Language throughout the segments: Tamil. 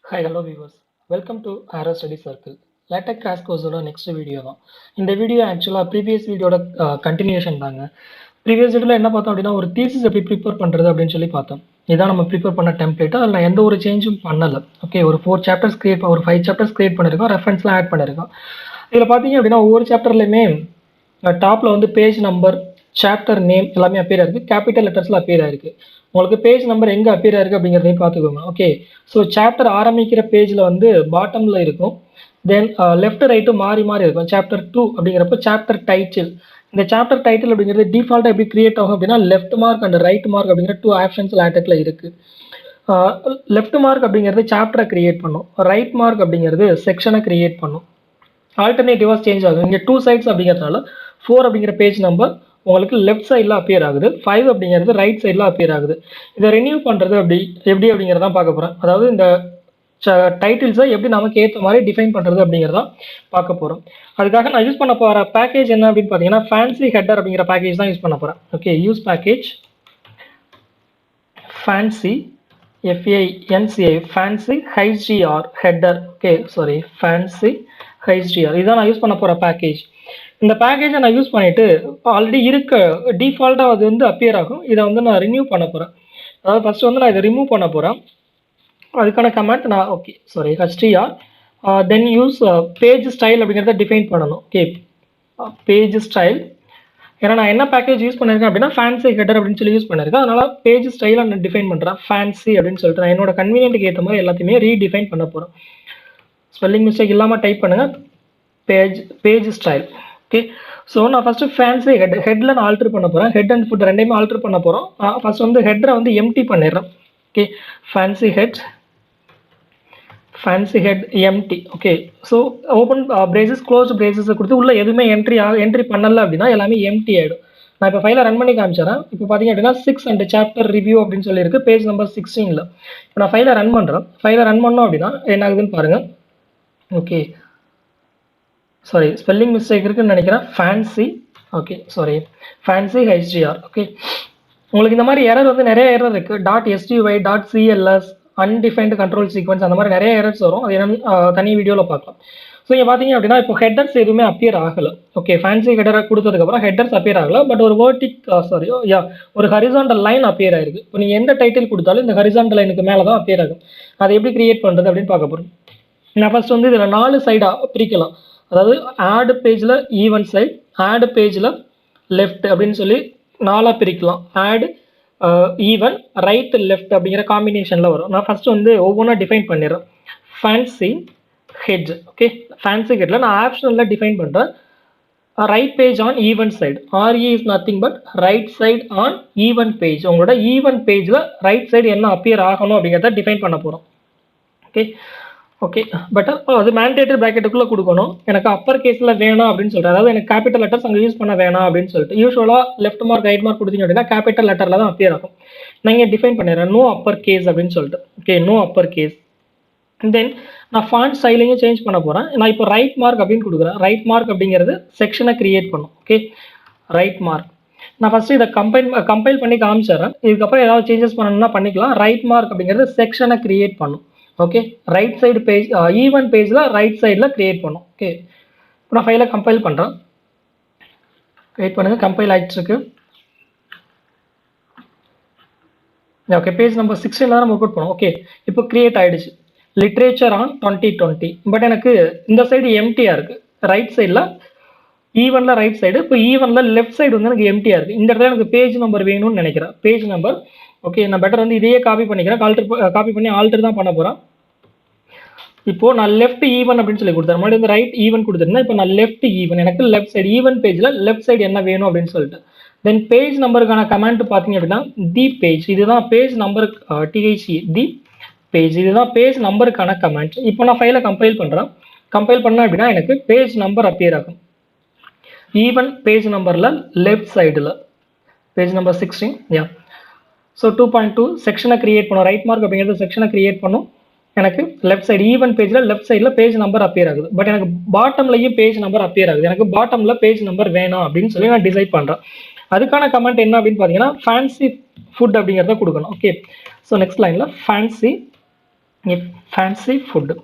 Hi, hello viewers. Welcome to Arrow Study Circle. LaTeX crash course next video தான். இந்த வீடியோ ஆக்சுவலாக ப்ரீவியஸ் வீடியோட கண்டினியூஷன் தாங்க. ப்ரீவியஸ் வீடியோவில் என்ன பார்த்தோம் அப்படின்னா ஒரு தீசிஸ் எப்படி ப்ரிப்பேர் பண்ணுறது அப்படின்னு சொல்லி பார்த்தோம். இதான் நம்ம ப்ரிப்பேர் பண்ண டெம்ப்ளேட். அதில் நான் எந்த ஒரு சேஞ்சும் பண்ணலை. ஓகே, ஒரு 4 சாப்டர்ஸ் கிரியேட் ஒரு 5 சாப்டர்ஸ் கிரியேட் பண்ணியிருக்கோம், ரெஃபரன்ஸ்லாம் ஆட் பண்ணியிருக்கோம். இதில் பார்த்தீங்க அப்படின்னா ஒவ்வொரு சாப்டர்லையுமே டாப்பில் வந்து பேஜ் நம்பர், சாப்டர் நேம் எல்லாமே அப்பியர் ஆயிருக்கு, கேபிட்டல் லெட்டர்ஸில் அப்பியர் ஆயிருக்கு. உங்களுக்கு பேஜ் நம்பர் எங்கே அப்பியர் ஆயிருக்கு அப்படிங்கிறதையும் பார்த்துக்கோங்க. ஓகே, ஸோ சாப்டர் ஆரம்பிக்கிற பேஜில் வந்து பாட்டமில் இருக்கும், தென் லெஃப்ட் ரைட்டு மாறி மாறி இருக்கும். சாப்டர் 2 அப்படிங்கிறப்ப சாப்டர் டைட்டில், இந்த சாப்டர் டைட்டில் அப்படிங்கிறது டிஃபால்ட்டாக எப்படி கிரியேட் ஆகும் அப்படின்னா left mark and right mark அப்படிங்கிற 2 ஆப்ஷன்ஸ் லேட்டெக்ஸில் இருக்குது. லெஃப்ட் மார்க் அப்படிங்கிறது சாப்டரை கிரியேட் பண்ணும், ரைட் மார்க் அப்படிங்கிறது செக்ஷனை கிரியேட் பண்ணும். ஆல்டர்னேட்டிவாக சேஞ்ச் ஆகும். இங்கே 2 சைட்ஸ் அப்படிங்கிறதுனால 4 அப்படிங்கிற பேஜ் நம்பர் உங்களுக்கு லெஃப்ட் சைடில் அப்பியர் ஆகுது, 5 அப்படிங்கிறது ரைட் சைடில் அப்பியர் ஆகுது. இதை ரினியூ பண்ணுறது எப்படி அப்படிங்கிறதான் பார்க்க போகிறேன். அதாவது இந்த டைட்டில்ஸை எப்படி நமக்கு ஏற்ற மாதிரி டிஃபைன் பண்ணுறது அப்படிங்கிறதான் பார்க்க போகிறோம். அதுக்காக நான் யூஸ் பண்ண போகிற பேக்கேஜ் என்ன அப்படின்னு பார்த்தீங்கன்னா ஃபேன்சி ஹெட்டர் அப்படிங்கிற பேக்கேஜ் தான் யூஸ் பண்ண போகிறேன். Okay, use package fancy FANCI fancy HDR header. Okay sorry, fancy HDR இதுதான் நான் யூஸ் பண்ண போகிற பேக்கேஜ். இந்த பேக்கேஜை நான் யூஸ் பண்ணிவிட்டு ஆல்ரெடி இருக்க டிஃபால்ட்டாக அது வந்து அப்பியர் ஆகும். இதை வந்து நான் ரினியூ பண்ண போகிறேன். அதாவது ஃபஸ்ட்டு வந்து நான் இதை ரிமூவ் பண்ண போகிறேன். அதுக்கான கமெண்ட் நான் ஓகே சாரி HDR தென் யூஸ் பேஜ் ஸ்டைல் அப்படிங்கிறத டிஃபைன் பண்ணணும். ஓகே, பேஜ் ஸ்டைல், ஏன்னா நான் என்ன பேக்கேஜ் யூஸ் பண்ணியிருக்கேன் அப்படின்னா ஃபேன்சி ஹெட்டர் அப்படின்னு சொல்லி யூஸ் பண்ணியிருக்கேன். அதனால் பேஜ் ஸ்டைலை நான் டிஃபைன் பண்ணுறேன் ஃபேன்சி அப்படின்னு சொல்லிட்டு நான் என்னோட கன்வீனியன்ட்டுக்கு ஏற்ற மாதிரி எல்லாத்தையுமே ரீடிஃபைன் பண்ண போகிறேன். ஸ்பெல்லிங் மிஸ்டேக் இல்லாமல் டைப் பண்ணுங்கள், பேஜ் ஸ்டைல். ஓகே, ஸோ நான் ஃபஸ்ட்டு ஃபேன்சி ஹெட்டில் நான் ஆல்ட்ரு பண்ண போகிறேன். ஹெட் அண்ட் ஃபுட் ரெண்டையுமே ஆல்ட்ரு பண்ண போகிறோம். ஃபஸ்ட் வந்து ஹெட்டரை வந்து எம்டி பண்ணிடுறேன். Okay, fancy head empty. Okay, so open braces close பிரேசஸை கொடுத்து உள்ள எதுவுமே என்ட்ரி பண்ணலை அப்படின்னா எல்லாமே எம்டி ஆகிடும். நான் இப்போ ஃபைலை ரன் பண்ணி காமிச்சிடறேன். இப்போ பார்த்தீங்க அப்படின்னா 6 அண்ட் சாப்டர் ரிவ்யூ அப்படின்னு சொல்லியிருக்கு, பேஜ் நம்பர் 16. இப்போ நான் ஃபைலை ரன் பண்ணுறேன். ஃபைலை ரன் பண்ணோம் அப்படின்னா என்ன ஆகுதுன்னு பாருங்கள். ஓகே சாரி, ஸ்பெல்லிங் மிஸ்டேக் இருக்குன்னு நினைக்கிறேன். Fancy, okay sorry, fancy HDR. Okay, உங்களுக்கு இந்த மாதிரி எரர் வந்து நிறைய எரர் இருக்குது. .sty .cls undefined control sequence அந்த மாதிரி நிறைய எரர்ஸ் வரும். அது என்ன தனி வீடியோவில் பார்க்கலாம். ஸோ இங்கே பார்த்தீங்க அப்படின்னா இப்போ ஹெட்டர்ஸ் எதுவுமே அப்பியர் ஆகலை. ஓகே, ஃபேன்சி ஹெட்டரை கொடுத்ததுக்கப்புறம் ஹெட்டர்ஸ் அப்பியர் ஆகலை, பட் ஒரு ஒரு ஹரிசாண்டல் லைன் அப்பியர் ஆயிருக்கு. இப்போ நீங்கள் எந்த டைட்டில் கொடுத்தாலும் இந்த ஹரிசாண்டல் லைனுக்கு மேலே தான் அப்பியர் ஆகும். அதை எப்படி கிரியேட் பண்ணுறது அப்படின்னு பார்க்க போகிறோம். நான் ஃபர்ஸ்ட் வந்து இதில் 4 சைடாக பிரிக்கலாம். அதாவது ஆட் பேஜில் ஈவன் சைட், ஆட் பேஜில் லெஃப்ட் அப்படின்னு சொல்லி 4ஆக பிரிக்கலாம். ஆட் ஈவன் ரைட் லெஃப்ட் அப்படிங்கிற காம்பினேஷனில் வரும். நான் ஃபஸ்ட்டு வந்து ஒவ்வொன்றா டிஃபைன் பண்ணிடுறேன். Fancy head. ஓகே, ஃபேன்சி ஹெட்டில் நான் ஆப்ஷனில் டிஃபைன் பண்ணுறேன். Right page on even side, RE is nothing but right side on even page. உங்களோட ஈவன் பேஜில் ரைட் சைடு என்ன அப்பியர் ஆகணும் அப்படிங்கிறத டிஃபைன் பண்ண போகிறோம். ஓகே, பட் அது மேண்டேட்டரி ப்ராக்கெட்டுக்குள்ளே கொடுக்கணும். எனக்கு அப்பர் கேஸில் வேணும் அப்படின்னு சொல்லிட்டு, அதாவது எனக்கு கேபிட்டல் லெட்டர்ஸ் அங்கே யூஸ் பண்ண வேணாம் அப்படின்னு சொல்லிட்டு, யூஸ்வலாக லெஃப்ட் மார்க் ரைட் மார்க் கொடுத்தீங்க அப்படின்னா கேபிட்டல் லெட்டரில் தான் அப்பியர் ஆகும். நான் இங்கே டிஃபைன் பண்ணிடுறேன் நோ அப்பர் கேஸ் அப்படின்னு சொல்லிட்டு. Okay, no upper case. Then நான் ஃபாண்ட் ஸ்டைலிங்கும் சேஞ்ச் பண்ண போகிறேன். நான் இப்போ ரைட் மார்க் அப்படின்னு கொடுக்குறேன். ரைட் மார்க் அப்படிங்கிறது செக்ஷனை கிரியேட் பண்ணும். Okay, right mark. நான் ஃபஸ்ட்டு இதை கம்பைல் பண்ணி காமிச்சிடுறேன். இதுக்கப்புறம் ஏதாவது சேஞ்சஸ் பண்ணணும்னா பண்ணிக்கலாம். ரைட் மார்க் அப்படிங்கிறது செக்ஷனை கிரியேட் பண்ணும். Okay, right side page even பேஜில் ரைட் சைடில் கிரியேட் பண்ணும். ஓகே, இப்போ நான் ஃபைலை கம்பைல் பண்ணுறேன். வெயிட் பண்ணுங்கள், கம்பைல் ஆகிட்டுருக்கு. ஓகே, பேஜ் நம்பர் 16 தான் நம்ம புட் பண்ணோம். ஓகே, இப்போ கிரியேட் ஆகிடுச்சு. Literature on 2020. பட் எனக்கு இந்த சைடு எம்டியாக இருக்குது. ரைட் சைடில் ஈவனில் ரைட் சைடு, இப்போ ஈவனில் லெஃப்ட் சைடு வந்து எனக்கு எம்டியாக இருக்குது. இந்த இடத்துல எனக்கு பேஜ் நம்பர் வேணும்னு நினைக்கிறேன். பேஜ் நம்பர் ஓகே, நான் பெட்டர் வந்து இதையே காப்பி பண்ணிக்கிறேன். காப்பி பண்ணி ஆல்டர் தான் பண்ண போகிறேன். இப்போது நான் லெஃப்ட் ஈவன் அப்படின்னு சொல்லி கொடுத்தேன். மறுபடியும் வந்து ரைட் ஈவன் கொடுத்துருந்தேன். இப்போ நான் லெஃப்ட் ஈவன், எனக்கு லெஃப்ட் சைடு ஈவன் பேஜில் லெஃப்ட் சைடு என்ன வேணும் அப்படின்னு சொல்லிட்டு. தென் பேஜ் நம்பருக்கான கமெண்ட் பார்த்தீங்க அப்படின்னா தி பேஜ், இதுதான் பேஜ் நம்பருக்கு THE தி பேஜ், இதுதான் பேஜ் நம்பருக்கான கமெண்ட். இப்போ நான் ஃபைலை கம்பைல் பண்ணுறேன். கம்பைல் பண்ணேன் அப்படின்னா எனக்கு பேஜ் நம்பர் அப்பியர் ஆகும். ஈவன் பேஜ் நம்பரில் லெஃப்ட் சைடில் பேஜ் நம்பர் 16. யா, ஸோ 2.2 செக்ஷனை கிரியேட் பண்ணும். ரைட் மார்க் அப்படிங்கிறது செக்ஷனை கிரியேட் பண்ணும். எனக்கு லெஃப்ட் சைடு ஈவன் பேஜில் லெஃப்ட் சைடில் பேஜ் நம்பர் அப்பியர் ஆகுது. பட் எனக்கு பாட்டம்லையும் பேஜ் நம்பர் அப்பியர் ஆகுது. எனக்கு பாட்டமில் பேஜ் நம்பர் வேணும் அப்படின்னு சொல்லி நான் டிசைட் பண்ணுறேன். அதுக்கான கமெண்ட் என்ன அப்படின்னு பார்த்தீங்கன்னா ஃபேன்சி ஃபுட் அப்படிங்கிறத கொடுக்கணும். ஓகே, ஸோ நெக்ஸ்ட் லைனில் ஃபேன்சி இங்கே ஃபேன்சி ஃபுட்டு.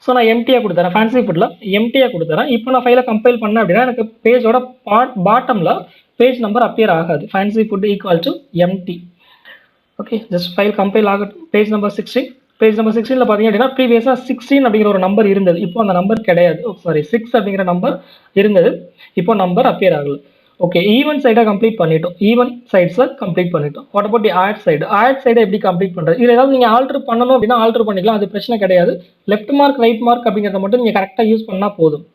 ஸோ நான் எம்டியாக கொடுத்துறேன், ஃபேன்சி ஃபுட்டில் எம்டியாக கொடுத்துறேன். இப்போ நான் ஃபைலை கம்பைல் பண்ணேன் அப்படின்னா எனக்கு பேஜோட பாட்டமில் பேஜ் நம்பர் அப்பியர் ஆகாது. Fancy foot equal to empty. Okay, just file compile ஆகட்டும். Page number 16. பேஜ் நம்பர் 16ல் பார்த்தீங்க அப்படின்னா ப்ரீவியஸாக 16 அப்படிங்கிற ஒரு நம்பர் இருந்தது. இப்போ அந்த நம்பர் கிடையாது. சாரி, 6 அப்படிங்கிற நம்பர் இருந்தது. இப்போ நம்பர் அப்பியர் ஆகல. ஓகே, ஈவன் சைடை கம்ப்ளீட் பண்ணிட்டோம். ஈவன் சைட்ஸை கம்ப்ளீட் பண்ணிட்டோம். What about the odd side? Odd சைடை எப்படி கம்ப்ளீட் பண்ணுறது? இதில் ஏதாவது நீங்கள் ஆல்டர் பண்ணணும் அப்படின்னா ஆல்டர் பண்ணிக்கலாம், அது பிரச்சனை கிடையாது. லெஃப்ட் மார்க் ரைட் மார்க் அப்படிங்கிறத மட்டும் நீங்கள் கரெக்டாக யூஸ் பண்ணால் போதும்.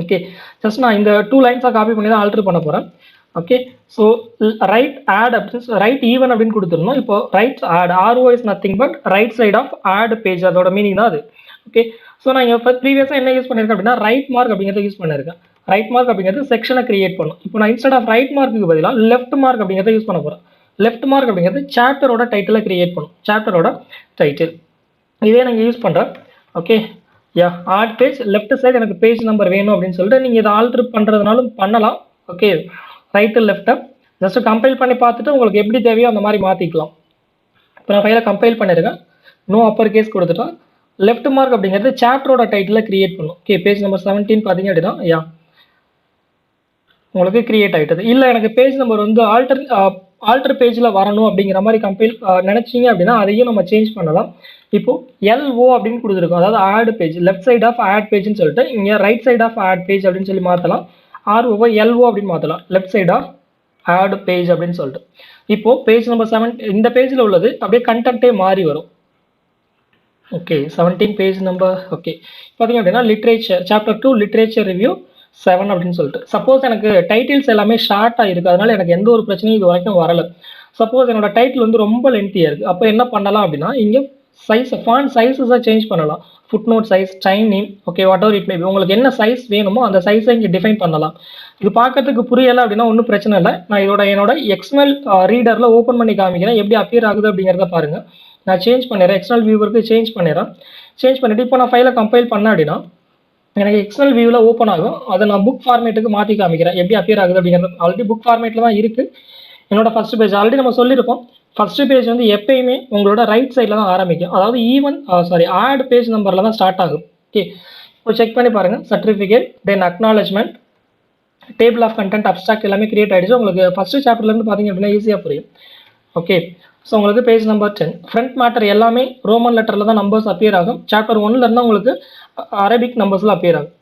ஓகே, ஜஸ்ட் நான் இந்த 2 லைன்ஸாக காப்பி பண்ணி தான் ஆல்டர் பண்ண போகிறேன். ஓகே, ஸோ ரைட் ஆட் அப்படின்னு ரைட் ஈவன் அப்படின்னு கொடுத்துருந்தோம். இப்போ right odd, RO is nothing but right side of odd page, அதோட மீனிங் தான் அது. ஓகே, ஸோ நான் இங்கே ப்ரீவியஸாக என்ன யூஸ் பண்ணியிருக்கேன் அப்படின்னா ரைட் மார்க் அப்படிங்கிறத யூஸ் பண்ணியிருக்கேன். ரைட் மார்க் அப்படிங்கிறது செக்ஷனை கிரியேட் பண்ணும். இப்போ நான் இன்ஸ்டெட் ஆஃப் ரைட் மார்க்கு பதிலாக லெஃப்ட் மார்க் அப்படிங்கிறத யூஸ் பண்ண போகிறேன். லெஃப்ட் மார்க் அப்படிங்கிறது சாப்டரோட டைட்டிலை கிரியேட் பண்ணும். சாப்டரோட டைட்டில் இதே நாங்கள் யூஸ் பண்ணுறேன். ஓகே, யா ஆட் பேஜ் லெஃப்ட் சைடு எனக்கு பேஜ் நம்பர் வேணும் அப்படின்னு சொல்லிட்டு நீங்கள் இதை ஆல்டர் பண்ணுறதுனாலும் பண்ணலாம். ஓகே, ரைட்டு லெஃப்ட்டை ஜஸ்ட் கம்பைல் பண்ணி பார்த்துட்டு உங்களுக்கு எப்படி தேவையோ அந்த மாதிரி மாற்றிக்கலாம். இப்போ நான் ஃபைலை கம்பைல் பண்ணியிருக்கேன். நோ அப்பர் கேஸ் கொடுத்துட்டேன். லெஃப்ட் மார்க் அப்படிங்கிறது சாப்டரோட டைட்டில் கிரியேட் பண்ணும். ஓகே, பேஜ் நம்பர் 17 பார்த்தீங்க அப்படின்னா யா உங்களுக்கு கிரியேட் ஆகிட்டது. இல்லை எனக்கு பேஜ் நம்பர் வந்து ஆல்டர் பேஜில் வரணும் அப்படிங்கிற மாதிரி கம்பைல் நினச்சிங்க அப்படின்னா அதையும் நம்ம சேஞ்ச் பண்ணலாம். இப்போது LO அப்படின்னு கொடுத்துருக்கோம், அதாவது odd page, left side of odd பேஜ்னு சொல்லிட்டு இங்கே right side of odd page அப்படின்னு சொல்லி மாற்றலாம். RO LO அப்படின்னு மாற்றலாம், left side of odd page அப்படின்னு சொல்லிட்டு. இப்போது பேஜ் நம்பர் 7 இந்த பேஜில் உள்ளது அப்படியே கண்டென்ட்டே மாறி வரும். Okay, 17 page number. ஓகே, பார்த்தீங்க அப்படின்னா லிட்ரேச்சர் சாப்டர் 2 லிட்ரேச்சர் ரிவ்யூ 7 அப்படின்னு சொல்லிட்டு. சப்போஸ் எனக்கு டைட்டில்ஸ் எல்லாமே ஷார்ட்டாக இருக்குது, அதனால எனக்கு எந்த ஒரு பிரச்சனையும் இது வரைக்கும் வரலை. சப்போஸ் என்னோட டைட்டில் வந்து ரொம்ப லென்த்தியாக இருக்குது, அப்போ என்ன பண்ணலாம் அப்படின்னா இங்கே ஃபாண்ட் சைஸஸை சேஞ்ச் பண்ணலாம். Footnote size, time name, okay whatever it may be, உங்களுக்கு என்ன சைஸ் வேணுமோ அந்த சைஸை இங்கே டிஃபைன் பண்ணலாம். இது பார்க்கறதுக்கு புரியலை அப்படின்னா ஒன்றும் பிரச்சனை இல்லை. நான் என்னோட எக்ஸ்எம்எல் ரீடரில் ஓப்பன் பண்ணி காமிக்கிறேன், எப்படி அப்பியர் ஆகுது அப்படிங்கிறத பாருங்கள். நான் சேஞ்ச் பண்ணிடுறேன், எக்ஸ்டர்னல் வியூவருக்கு சேஞ்ச் பண்ணிவிட்டு இப்போ நான் ஃபைலை கம்பைல் பண்ணேன் அப்படின்னா எனக்கு எக்ஸ்டர்னல் வியூவில் ஓப்பன் ஆகும். அதை நான் புக் ஃபார்மேட்டுக்கு மாற்றி காமிக்கிறேன், எப்படி அப்பியர் ஆகுது அப்படிங்கிறது. ஆல்ரெடி புக் ஃபார்மேட்டில் தான் இருக்குது என்னோட ஃபர்ஸ்ட் பேஜ். ஆல்ரெடி நம்ம சொல்லியிருப்போம், ஃபர்ஸ்ட் பேஜ் வந்து எப்பயுமே உங்களோட ரைட் சைடில் தான் ஆரம்பிக்கும், அதாவது ஆட் பேஜ் நம்பரில் தான் ஸ்டார்ட் ஆகும். ஓகே, இப்போ செக் பண்ணி பாருங்கள். Certificate, then acknowledgement, table of content, abstract எல்லாமே கிரியேட் ஆகிடுச்சு. உங்களுக்கு ஃபர்ஸ்ட் சாப்டர்லேருந்து பார்த்தீங்க அப்படின்னா ஈஸியாக புரியும். ஓகே, ஸோ உங்களுக்கு பேஜ் நம்பர் 10 ஃப்ரண்ட் மேட்டர் எல்லாமே ரோமன் லெட்டரில் தான் நம்பர்ஸ் அப்பியர் ஆகும். சாப்டர் 1ல இருந்தால் உங்களுக்கு அரபிக் நம்பர்ஸில் அப்பியர் ஆகும்.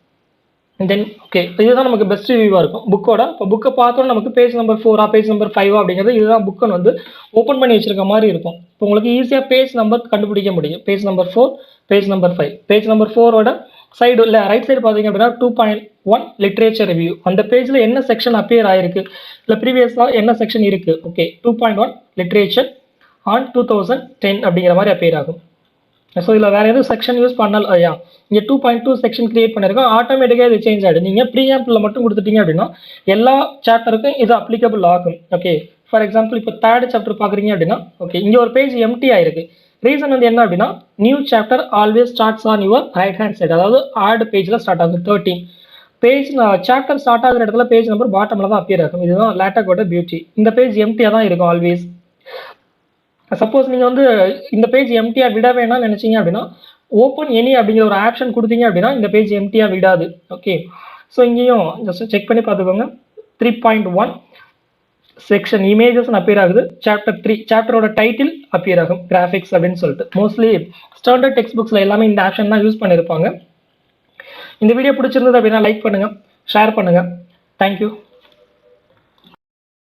தென் ஓகே, இதுதான் நமக்கு பெஸ்ட் வியூவாக இருக்கும் புக்கோட. இப்போ புக்கை பார்த்தோன்னா நமக்கு பேஜ் நம்பர் 4 பேஜ் நம்பர் 5 அப்படிங்கிறது இதுதான் புக்கை வந்து ஓப்பன் பண்ணி வச்சிருக்க மாதிரி இருக்கும். இப்போ உங்களுக்கு ஈஸியாக பேஜ் நம்பர் கண்டுபிடிக்க முடியும். Page number 4, page number 5. Page number 4ஓட சைடு இல்லை ரைட் சைடு பார்த்தீங்க அப்படின்னா 2.1 லிட்ரேச்சர் ரிவ்யூ, அந்த பேஜில் என்ன செக்ஷன் அப்பியர் ஆயிருக்கு, இல்லை ப்ரீவியஸாக என்ன செக்ஷன் இருக்குது. ஓகே, 2.1 லிட்ரேச்சர் ஆன் 2010 அப்படிங்கிற மாதிரி அப்பியர் ஆகும். ஸோ இதில் வேறு எதுவும் செக்ஷன் யூஸ் பண்ணல. இங்கே 2.2 செக்ஷன் கிரியேட் பண்ணியிருக்கோம், ஆட்டோமேட்டிக்காக இது சேஞ்ச் ஆகிடும். நீங்கள் ப்ரீஆம்பிளில் மட்டும் கொடுத்துட்டீங்க அப்படின்னா எல்லா சாப்டருக்கும் இது அப்ளிகபிள் ஆகும். ஓகே, ஃபார் எக்ஸாம்பிள் இப்போ 3rd சாப்டர் பார்க்குறீங்க அப்படின்னா ஓகே இங்கே ஒரு பேஜ் எம்டி ஆயிருக்கு. ரீசன் வந்து என்ன அப்படின்னா new chapter always starts on your right hand side, அதாவது ஆட் பேஜில் ஸ்டார்ட் ஆகும். 13 பேஜ் சாப்டர் ஸ்டார்ட் ஆகிற இடத்துல பேஜ் நம்பர் பாட்டமில் தான் அப்பியர் ஆகும். இதுதான் லேட்டக்கோட பியூட்டி. இந்த பேஜ் எம்டியாக தான் இருக்கும் ஆல்வேஸ். சப்போஸ் நீங்கள் வந்து இந்த பேஜ் எம்டியாக விட வேணாம்னு நினச்சிங்க அப்படின்னா ஓப்பன் எனி அப்படிங்கிற ஒரு ஆப்ஷன் கொடுத்தீங்க அப்படின்னா இந்த பேஜ் எம்டியாக விடாது. ஓகே, ஸோ இங்கேயும் ஜஸ்ட் செக் பண்ணி பார்த்துக்கோங்க. 3.1 செக்ஷன் இமேஜஸ் அப்பியர் ஆகுது. சாப்டர் 3 சாப்டரோட டைட்டில் அப்பியர் ஆகும், கிராஃபிக்ஸ் அப்படின்னு சொல்லிட்டு. மோஸ்ட்லி ஸ்டாண்டர்ட் டெக்ஸ்ட் புக்ஸில் எல்லாமே இந்த ஆப்ஷன் தான் யூஸ் பண்ணியிருப்பாங்க. இந்த வீடியோ பிடிச்சிருந்தது அப்படின்னா லைக் பண்ணுங்கள், ஷேர் பண்ணுங்கள். தேங்க்யூ.